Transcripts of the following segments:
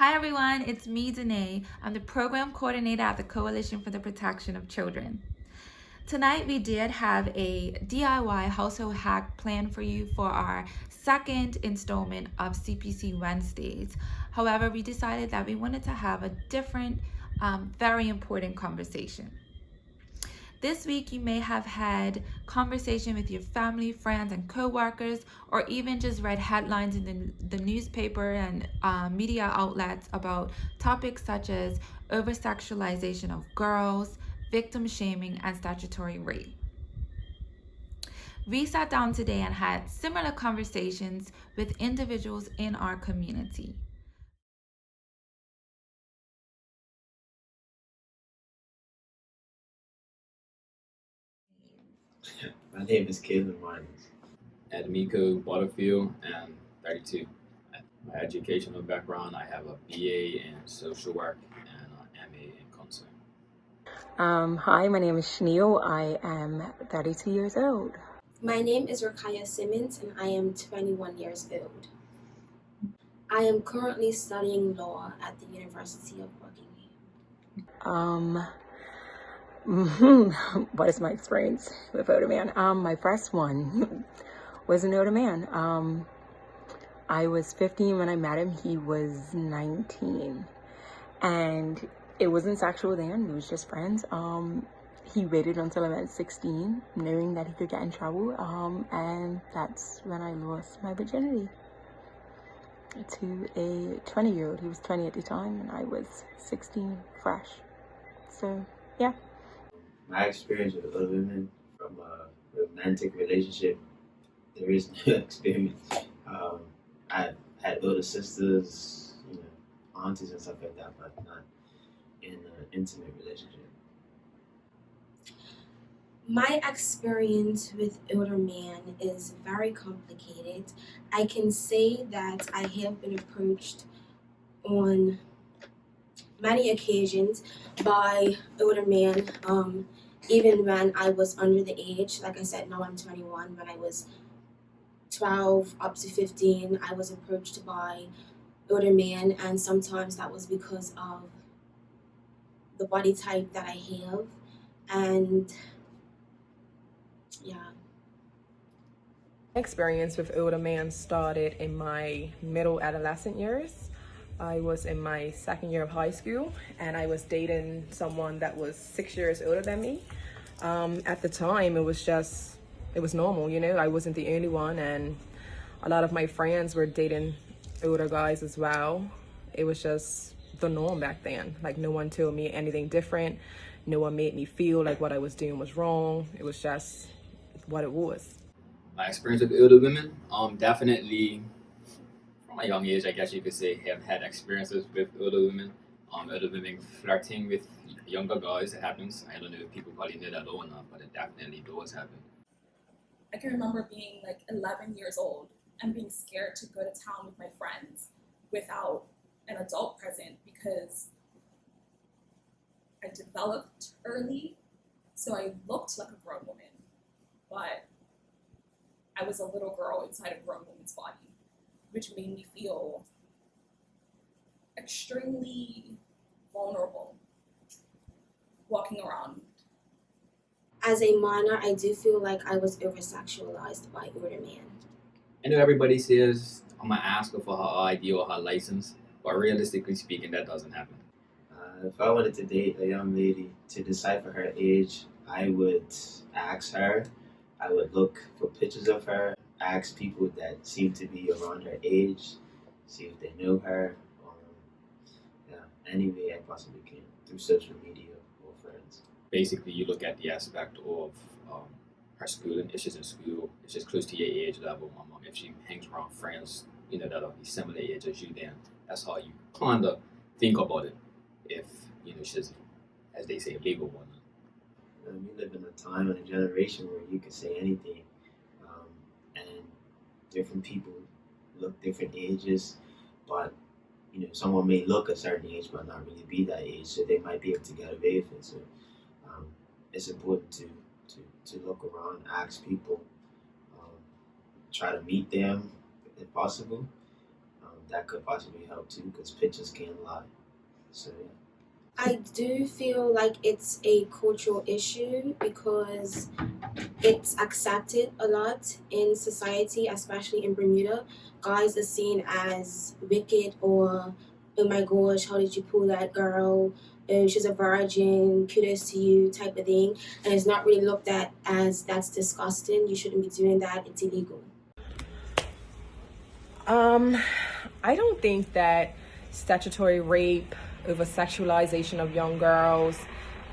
Hi everyone, it's me, Danae. I'm the program coordinator at the Coalition for the Protection of Children. Tonight we did have a DIY household hack planned for you for our second installment of CPC Wednesdays. However, we decided that we wanted to have a different, very important conversation. This week, you may have had conversation with your family, friends, and coworkers, or even just read headlines in the newspaper and media outlets about topics such as over-sexualization of girls, victim shaming, and statutory rape. We sat down today and had similar conversations with individuals in our community. My name is Caleb Martins. Admiko Butterfield, and 32. My educational background, I have a BA in social work and an MA in counseling. Hi, my name is Shneil. I am 32 years old. My name is Rakaya Simmons and I am 21 years old. I am currently studying law at the University of Buckingham. What is my experience with older man? My first one was an older man. I was 15 when I met him. He was 19. And it wasn't sexual then. We was just friends. He waited until I was 16, knowing that he could get in trouble. And that's when I lost my virginity to a 20-year-old. He was 20 at the time, and I was 16, fresh. So, yeah. My experience with other women from a romantic relationship, there is no experience. I've had older sisters, aunties and stuff like that, but not in an intimate relationship. My experience with older men is very complicated. I can say that I have been approached on many occasions by older men, even when I was under the age. Like I said, now I'm 21. When I was 12 up to 15, I was approached by older men, and sometimes that was because of the body type that I have. And yeah. Experience with older men started in my middle adolescent years. I was in my second year of high school and I was dating someone that was 6 years older than me. At the time, it was normal, I wasn't the only one, and a lot of my friends were dating older guys as well. It was just the norm back then. Like, no one told me anything different. No one made me feel like what I was doing was wrong. It was just what it was. My experience with older women, definitely from a young age, I guess you could say, have had experiences with older women. Older women flirting with younger guys, it happens. I don't know if people probably know that or not, but it definitely does happen. I can remember being like 11 years old and being scared to go to town with my friends without an adult present because I developed early, so I looked like a grown woman, but I was a little girl inside a grown woman's body, which made me feel extremely vulnerable walking around. As a minor, I do feel like I was over sexualized by older men. I know everybody says I'm gonna ask her for her ID or her license, but realistically speaking, that doesn't happen. If I wanted to date a young lady to decipher her age, I would ask her. I would look for pictures of her, ask people that seem to be around her age, see if they know her, any way I possibly can through social media or friends. Basically, you look at the aspect of her schooling. If she's in school, if she's close to your age level, if she hangs around friends, that are the similar age as you, then that's how you kind of think about it. If she's, as they say, a legal one. We live in a time and a generation where you can say anything, and different people look different ages, but someone may look a certain age but not really be that age, so they might be able to get away with it. So it's important to look around, ask people, try to meet them if possible. that could possibly help too, because pictures can't lie. So yeah. I do feel like it's a cultural issue because it's accepted a lot in society, especially in Bermuda. Guys are seen as wicked or, oh my gosh, how did you pull that girl? Oh, she's a virgin, kudos to you, type of thing. And it's not really looked at as that's disgusting. You shouldn't be doing that, it's illegal. I don't think that statutory rape, over sexualization of young girls,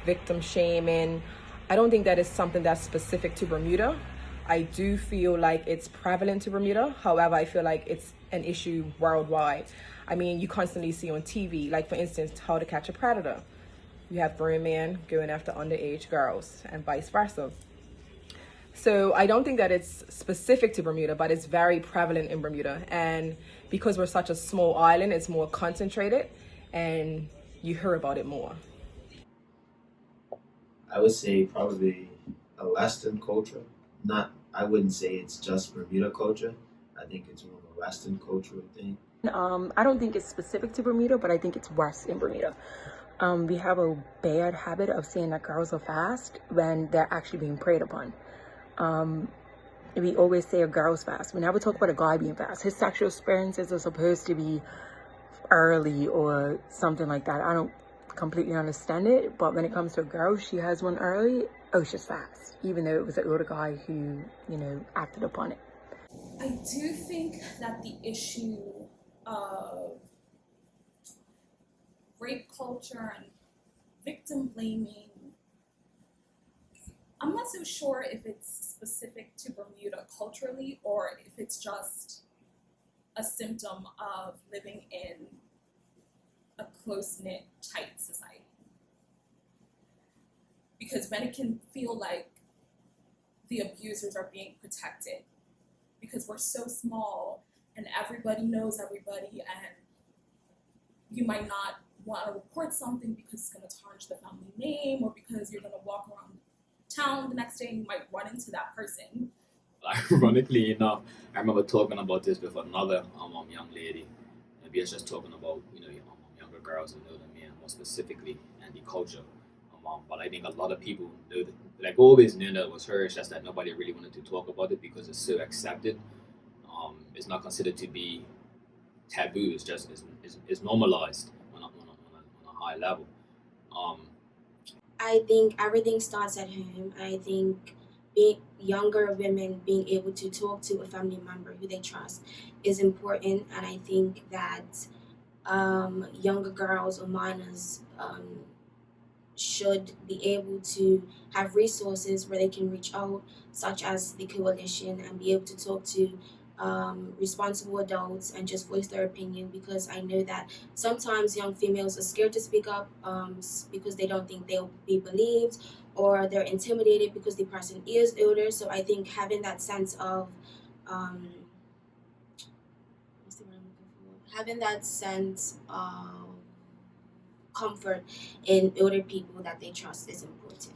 victim shaming, I don't think that is something that's specific to Bermuda. I do feel like it's prevalent to Bermuda. However, I feel like it's an issue worldwide. I mean, you constantly see on TV, like for instance, How to Catch a Predator. You have grown men going after underage girls and vice versa. So I don't think that it's specific to Bermuda, but it's very prevalent in Bermuda. And because we're such a small island, it's more concentrated and you hear about it more. I would say probably a Western culture. I wouldn't say it's just Bermuda culture. I think it's more of a Western cultural thing. I don't think it's specific to Bermuda, but I think it's worse in Bermuda. We have a bad habit of saying that girls are fast when they're actually being preyed upon. We always say a girl's fast. We never talk about a guy being fast. His sexual experiences are supposed to be early or something like that. I don't completely understand it, but when it comes to a girl, she has one early, oh, she's fast, even though it was an older guy who, acted upon it. I do think that the issue of rape culture and victim blaming, I'm not so sure if it's specific to Bermuda culturally or if it's just a symptom of living in a close-knit, tight society. Because when it can feel like the abusers are being protected, because we're so small and everybody knows everybody, and you might not want to report something because it's going to tarnish the family name, or because you're going to walk around town the next day and you might run into that person. Ironically enough, I remember talking about this with another young lady. And we were just talking about younger girls and older men more specifically, and the culture. But I think a lot of people know that, like, always knew that it was her. It's just that nobody really wanted to talk about it because it's so accepted. It's not considered to be taboo. It's just it's normalized on a high level. I think everything starts at home. I think younger women being able to talk to a family member who they trust is important, and I think that younger girls or minors should be able to have resources where they can reach out, such as the coalition, and be able to talk to responsible adults and just voice their opinion, because I know that sometimes young females are scared to speak up because they don't think they'll be believed, or they're intimidated because the person is older. So I think having that sense of comfort in older people that they trust is important.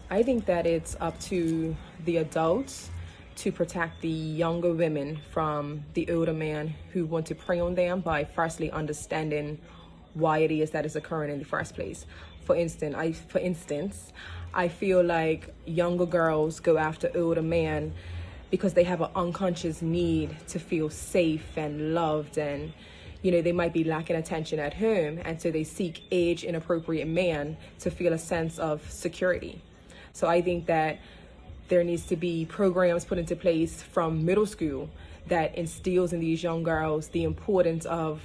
I think that it's up to the adults to protect the younger women from the older men who want to prey on them by firstly understanding why it is that is occurring in the first place. For instance, I feel like younger girls go after older men because they have an unconscious need to feel safe and loved, and they might be lacking attention at home, and so they seek age-inappropriate men to feel a sense of security. So I think that there needs to be programs put into place from middle school that instills in these young girls the importance of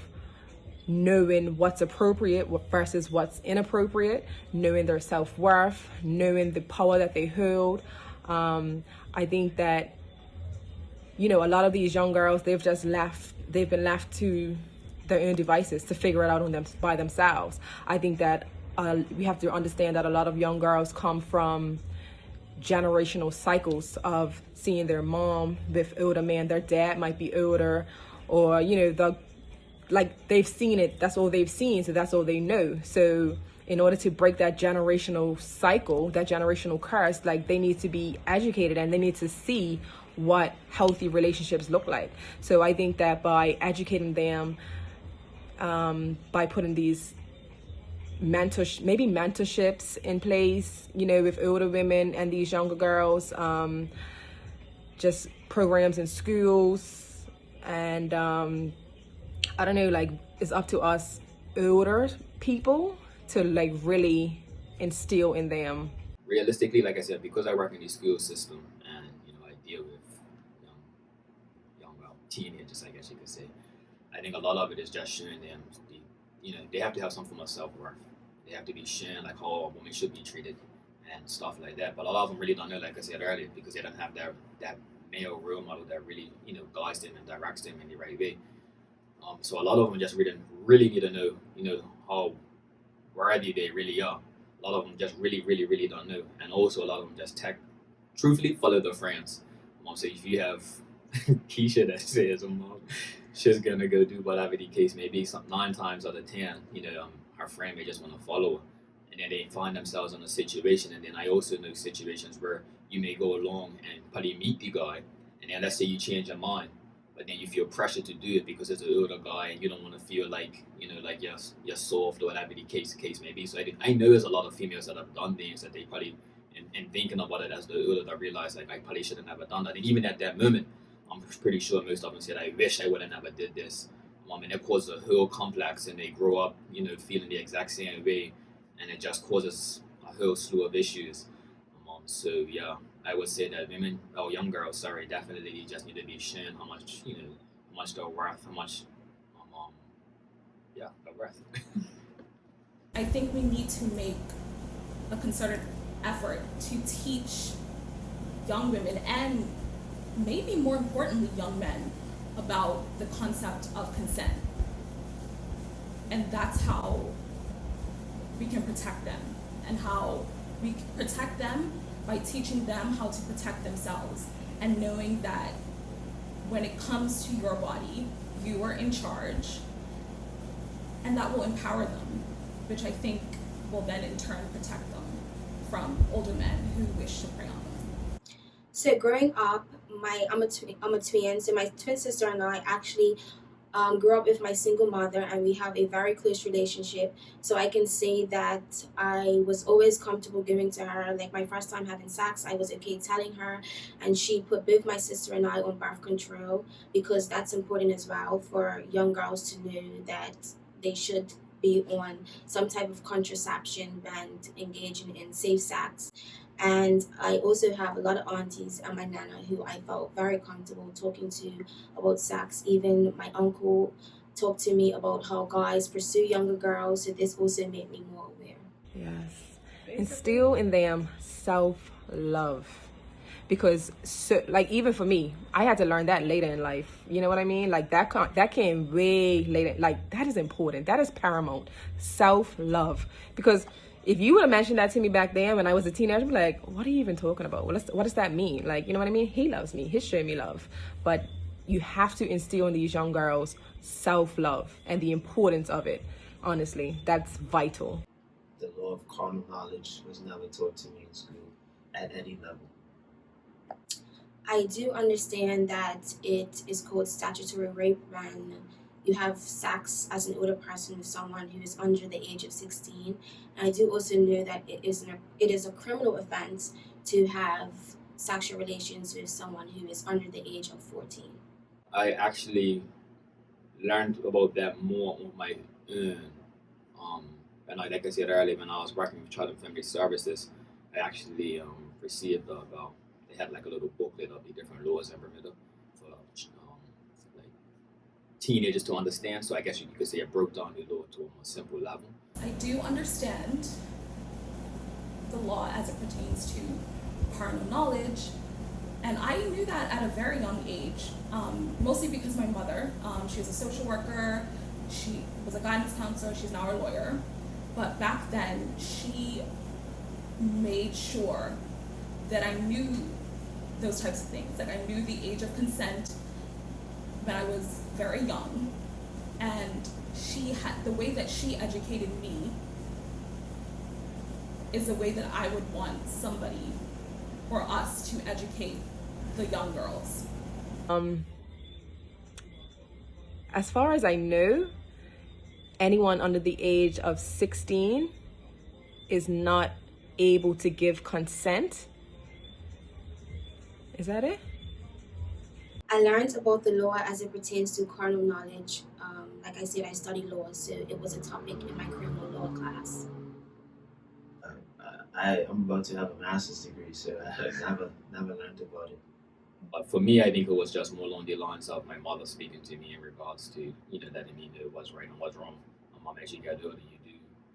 knowing what's appropriate versus what's inappropriate, knowing their self-worth, knowing the power that they hold. I think that, a lot of these young girls, they've been left to their own devices to figure it out by themselves. I think that we have to understand that a lot of young girls come from generational cycles of seeing their mom with older men. Their dad might be older, or they've seen it, that's all they've seen, so that's all they know. So in order to break that generational cycle, that generational curse, they need to be educated, and they need to see what healthy relationships look like. So I think that by educating them, by putting these mentorships in place, with older women and these younger girls, just programs in schools, and I don't know, like, it's up to us older people to like really instill in them. Realistically, like I said, because I work in the school system and I deal with well, teenagers, I guess you could say. I think a lot of it is just showing them they have to have some form of self-worth. They have to be shown like how a woman should be treated and stuff like that. But a lot of them really don't know, like I said earlier, because they don't have that male role model that really guides them and directs them in the right way. So a lot of them just really need to know, how worthy they really are. A lot of them just really don't know, and also a lot of them just truthfully follow their friends. So if you have Keisha that says, she's gonna go do whatever the case may be, 9 times out of 10, her friend may just want to follow her, and then they find themselves in a situation. And then I also know situations where you may go along and probably meet the guy, and then let's say you change your mind, but then you feel pressure to do it because it's an older guy and you don't want to feel like like you're soft or whatever the case may be. So I know there's a lot of females that have done things that they probably and thinking about it as the older, that realize like I probably should have never done that. And even at that moment, I'm pretty sure most of them said, I wish I would have never did this. And it causes a whole complex, and they grow up feeling the exact same way, and it just causes a whole slew of issues. So yeah, I would say that young girls, definitely just need to be shown how much they're worth, how much they're worth. I think we need to make a concerted effort to teach young women, and maybe more importantly young men, about the concept of consent. And that's how we can protect them, and how we protect them by teaching them how to protect themselves, and knowing that when it comes to your body, you are in charge, and that will empower them, which I think will then in turn protect them from older men who wish to prey on them. So growing up, I'm a twin. So my twin sister and I actually grew up with my single mother, and we have a very close relationship. So I can say that I was always comfortable giving to her. Like my first time having sex, I was okay telling her, and she put both my sister and I on birth control, because that's important as well for young girls to know that they should be on some type of contraception and engaging in safe sex. And I also have a lot of aunties and my nana who I felt very comfortable talking to about sex. Even my uncle talked to me about how guys pursue younger girls, so this also made me more aware. Yes. Instill in them self-love. Because even for me, I had to learn that later in life. You know what I mean? Like that came way later. Like that is important. That is paramount. Self-love. Because if you would have mentioned that to me back then when I was a teenager, I'd be like, what are you even talking about? What does that mean? Like, you know what I mean? He loves me. He's showing me love. But you have to instill in these young girls self-love and the importance of it. Honestly, that's vital. The law of carnal knowledge was never taught to me in school at any level. I do understand that it is called statutory rape when you have sex as an older person with someone who is under the age of 16. And I do also know that it is a criminal offense to have sexual relations with someone who is under the age of 14. I actually learned about that more on my own. And like I said earlier, when I was working with Child and Family Services, I actually received they had like a little booklet of the different laws in Bermuda for like teenagers to understand. So I guess you could say it broke down the law to a more simple level. I do understand the law as it pertains to carnal knowledge, and I knew that at a very young age, mostly because my mother, she was a social worker, she was a guidance counselor, she's now a lawyer, but back then she made sure that I knew those types of things. Like I knew the age of consent when I was very young, and the way that she educated me is the way that I would want somebody or us to educate the young girls? As far as I know, anyone under the age of 16 is not able to give consent. Is that it? I learned about the law as it pertains to carnal knowledge. Like I said, I studied law, so it was a topic in my criminal law class. I'm about to have a master's degree, so I never learned about it. But for me, I think it was just more along the lines of my mother speaking to me in regards to, letting me know what's right and what's wrong. As you get older,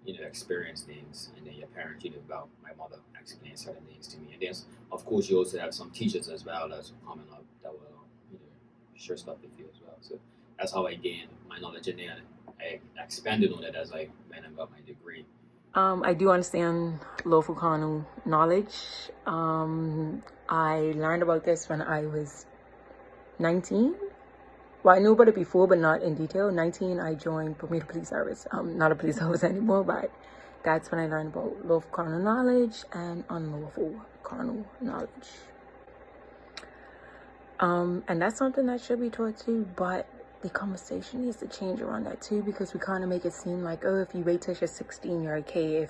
you do, experience things, and then your parents, about my mother explain certain things to me. And then, of course, you also have some teachers as well as coming up that will, share stuff with you as well. So that's how I gained my knowledge, and then I expanded on it as I went and got my degree. I do understand lawful carnal knowledge. I learned about this when I was 19. Well, I knew about it before, but not in detail. 19, I joined Bermuda Police Service. Not a police officer anymore, but that's when I learned about lawful carnal knowledge and unlawful carnal knowledge. And that's something that should be taught too, but the conversation needs to change around that too, because we kind of make it seem like, oh, if you wait till you're 16, you're okay.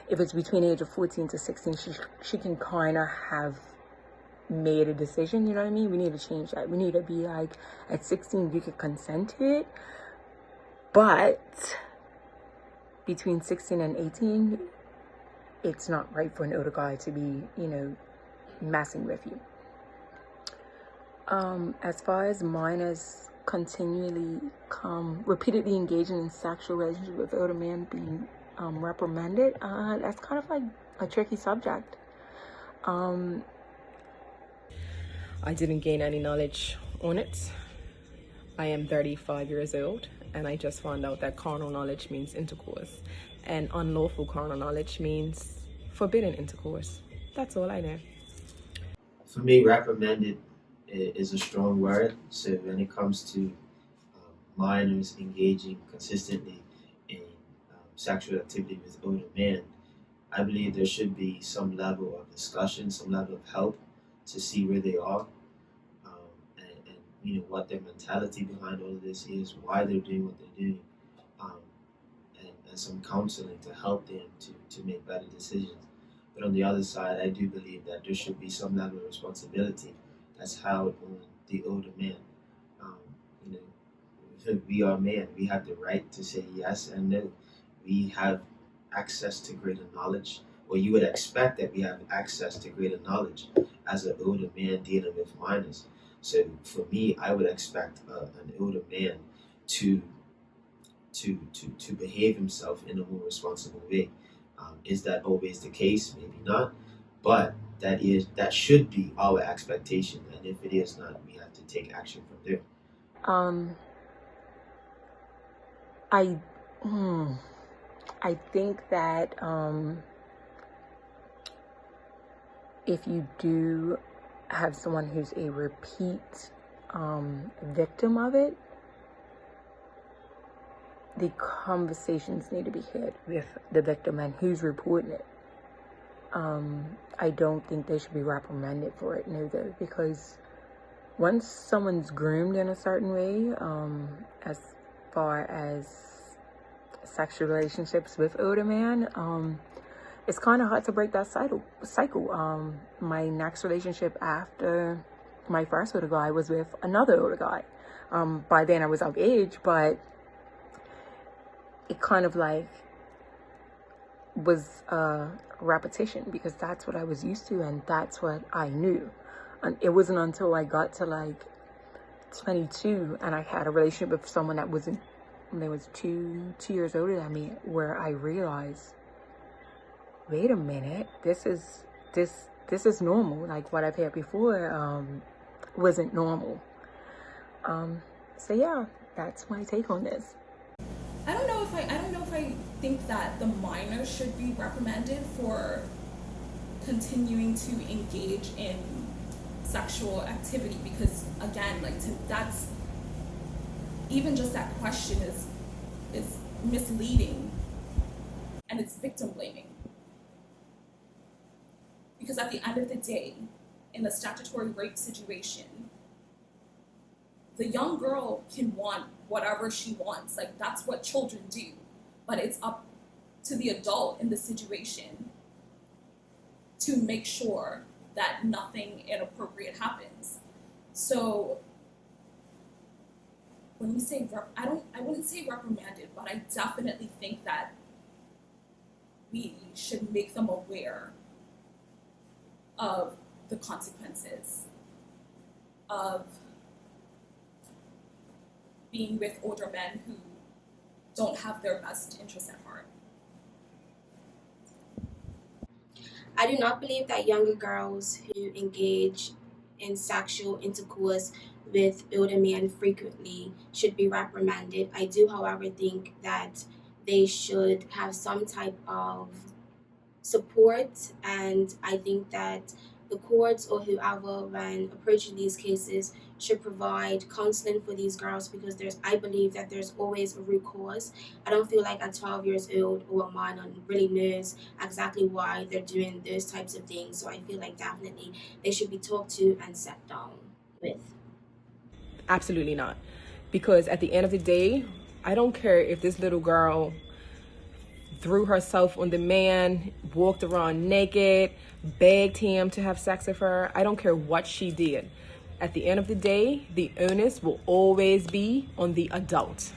If it's between the age of 14 to 16, she can kind of have made a decision, you know what I mean? We need to change that. We need to be like, at 16 you can consent to it, but between 16 and 18 it's not right for an older guy to be, messing with you. As far as minors continually repeatedly engaging in sexual relationship with older men being reprimanded, that's kind of like a tricky subject. I didn't gain any knowledge on it. I am 35 years old, and I just found out that carnal knowledge means intercourse, and unlawful carnal knowledge means forbidden intercourse. That's all I know. For me, reprimanded is a strong word. So when it comes to minors engaging consistently in sexual activity with older men, I believe there should be some level of discussion, some level of help to see where they are, and what their mentality behind all of this is, why they're doing what they're doing, and some counseling to help them to make better decisions. But on the other side, I do believe that there should be some level of responsibility that's held on the older men. We are men. We have the right to say yes and no. We have access to greater knowledge, or you would expect that we have access to greater knowledge as an older man dealing with minors. So for me, I would expect an older man to behave himself in a more responsible way. Is that always the case? Maybe not, but that should be our expectation. And if it is not, we have to take action from there. I think that if you do have someone who's a repeat victim of it, the conversations need to be had with the victim and who's reporting it. I don't think they should be reprimanded for it neither, because once someone's groomed in a certain way, as far as sexual relationships with older men, it's kind of hard to break that cycle. My next relationship after my first older guy was with another older guy. By then I was of age, but it kind of like was repetition, because that's what I was used to and that's what I knew. And it wasn't until I got to like 22 and I had a relationship with someone that was two years older than me, where I realized, wait a minute, this is normal. Like what I've had before wasn't normal. So yeah, that's my take on this. I don't know if I think that the minor should be reprimanded for continuing to engage in sexual activity, because again, that's even just that question is misleading, and it's victim blaming. Because at the end of the day, in a statutory rape situation, the young girl can want whatever she wants. Like, that's what children do. But it's up to the adult in the situation to make sure that nothing inappropriate happens. So when we say, I wouldn't say reprimanded, but I definitely think that we should make them aware of the consequences of being with older men who don't have their best interests at heart. I do not believe that younger girls who engage in sexual intercourse with older men frequently should be reprimanded. I do, however, think that they should have some type of support, and I think that the courts or whoever, when approaching these cases, should provide counseling for these girls, because I believe that there's always a root cause. I don't feel like a 12 years old or a minor really knows exactly why they're doing those types of things. So I feel like definitely they should be talked to and sat down with. Absolutely not. Because at the end of the day, I don't care if this little girl threw herself on the man, walked around naked, begged him to have sex with her. I don't care what she did. At the end of the day, the onus will always be on the adult.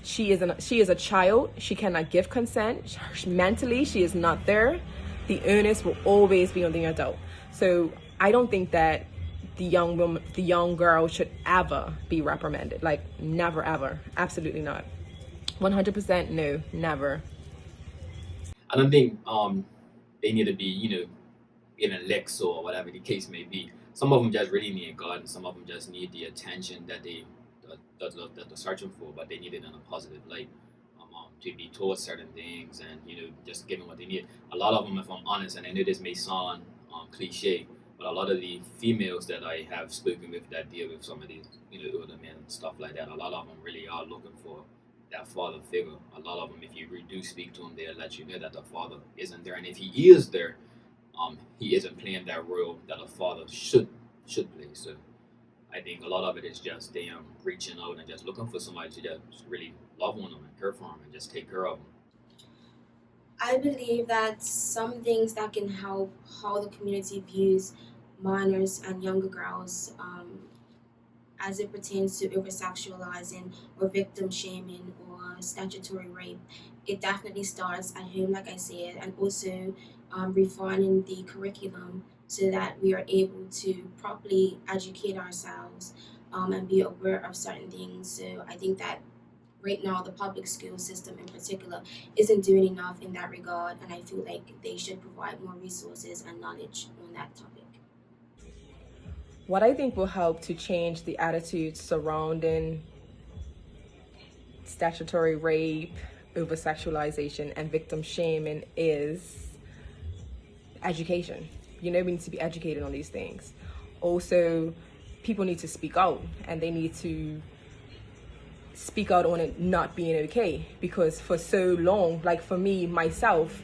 She is a child. She cannot give consent. Mentally, she is not there. The onus will always be on the adult. So I don't think that the young girl should ever be reprimanded. Like, never, ever. Absolutely not. 100% no, never. I don't think they need to be, given licks or whatever the case may be. Some of them just really need God, and some of them just need the attention that they're searching for, but they need it in a positive light. To be told certain things and just given what they need. A lot of them, if I'm honest, and I know this may sound cliche, but a lot of the females that I have spoken with that deal with some of these older men and stuff like that, a lot of them really are looking for that father figure. A lot of them, if you do speak to them, they'll let you know that the father isn't there, and if he is there, he isn't playing that role that a father should play. So I think a lot of it is just them reaching out and just looking for somebody to just really love on them and care for them and just take care of them. I believe that some things that can help how the community views minors and younger girls, as it pertains to over-sexualizing or victim shaming or statutory rape, it definitely starts at home, like I said, and also refining the curriculum so that we are able to properly educate ourselves and be aware of certain things. So I think that right now the public school system in particular isn't doing enough in that regard, and I feel like they should provide more resources and knowledge on that topic. What I think will help to change the attitudes surrounding statutory rape, over-sexualization, and victim shaming is education. We need to be educated on these things. Also, people need to speak out, and they need to speak out on it not being okay, because for so long, like for me, myself,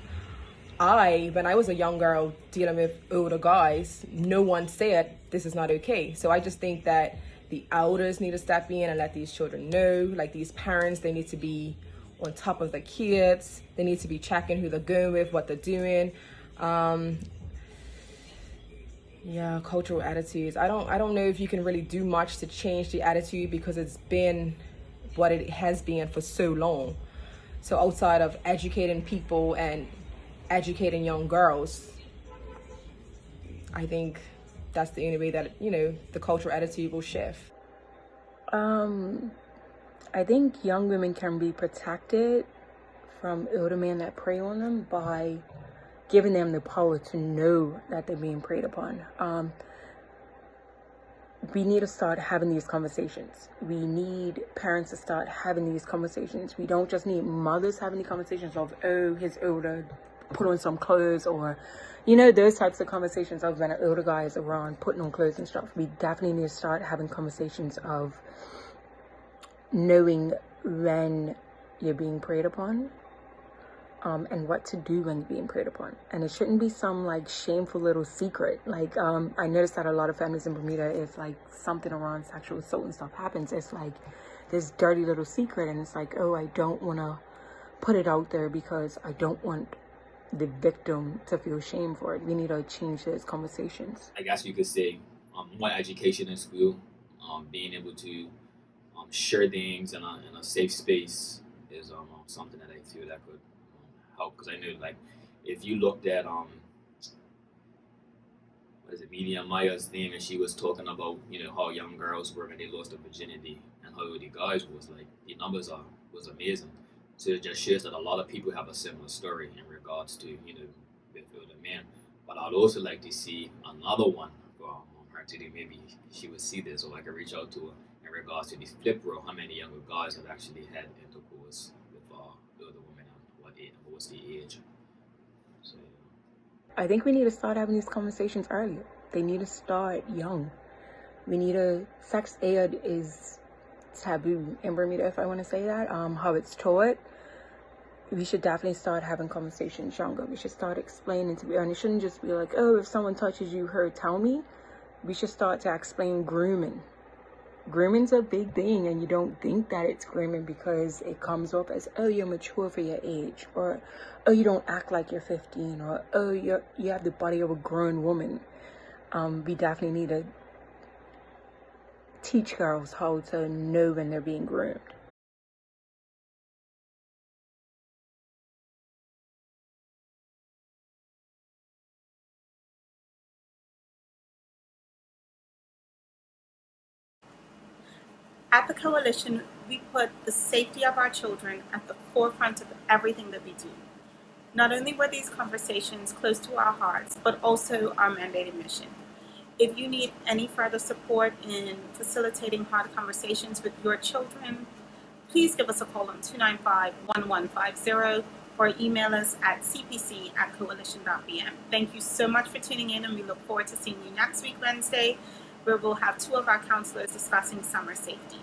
when I was a young girl dealing with older guys, no one said this is not okay. So I just think that the elders need to step in and let these children know, like these parents, they need to be on top of the kids. They need to be checking who they're going with, what they're doing. Cultural attitudes. I don't know if you can really do much to change the attitude, because it's been what it has been for so long. So outside of educating people and educating young girls, I think that's the only way that the cultural attitude will shift. I think young women can be protected from older men that prey on them by giving them the power to know that they're being preyed upon. We need to start having these conversations. We need parents to start having these conversations. We don't just need mothers having the conversations of, oh, he's older, put on some clothes, or, those types of conversations of when an older guy is around putting on clothes and stuff. We definitely need to start having conversations of knowing when you're being preyed upon. and what to do when you're being preyed upon. And it shouldn't be some like shameful little secret. Like I noticed that a lot of families in Bermuda, if like something around sexual assault and stuff happens, it's like this dirty little secret, and it's like, oh, I don't want to put it out there because I don't want the victim to feel shame for it. We need to change those conversations. I guess you could say more education in school, being able to share things in a safe space is something that I feel that could help. Because I know, like, if you looked at what is it, Media Maya's thing, and she was talking about how young girls were when they lost their virginity, and how the guys was like the numbers was amazing. So it just shows that a lot of people have a similar story in regards to with the men. But I'd also like to see another one from her today. Maybe she would see this, or I could reach out to her in regards to this flip role. How many younger guys have actually had intercourse with the other women, and what was the age? So, I think we need to start having these conversations earlier. They need to start young. We need to, sex ed is taboo in Bermuda, if I want to say that. How it's taught, we should definitely start having conversations younger. We should start explaining to, and it shouldn't just be like, oh, if someone touches you, tell me. We should start to explain grooming. Grooming's a big thing, and you don't think that it's grooming because it comes off as, oh, you're mature for your age, or oh, you don't act like you're 15, or oh, you have the body of a grown woman. We definitely need to teach girls how to know when they're being groomed. At the Coalition, we put the safety of our children at the forefront of everything that we do. Not only were these conversations close to our hearts, but also our mandated mission. If you need any further support in facilitating hard conversations with your children, please give us a call on 295-1150 or email us at cpc@coalition.bm. Thank you so much for tuning in, and we look forward to seeing you next week, Wednesday, where we'll have 2 of our counselors discussing summer safety.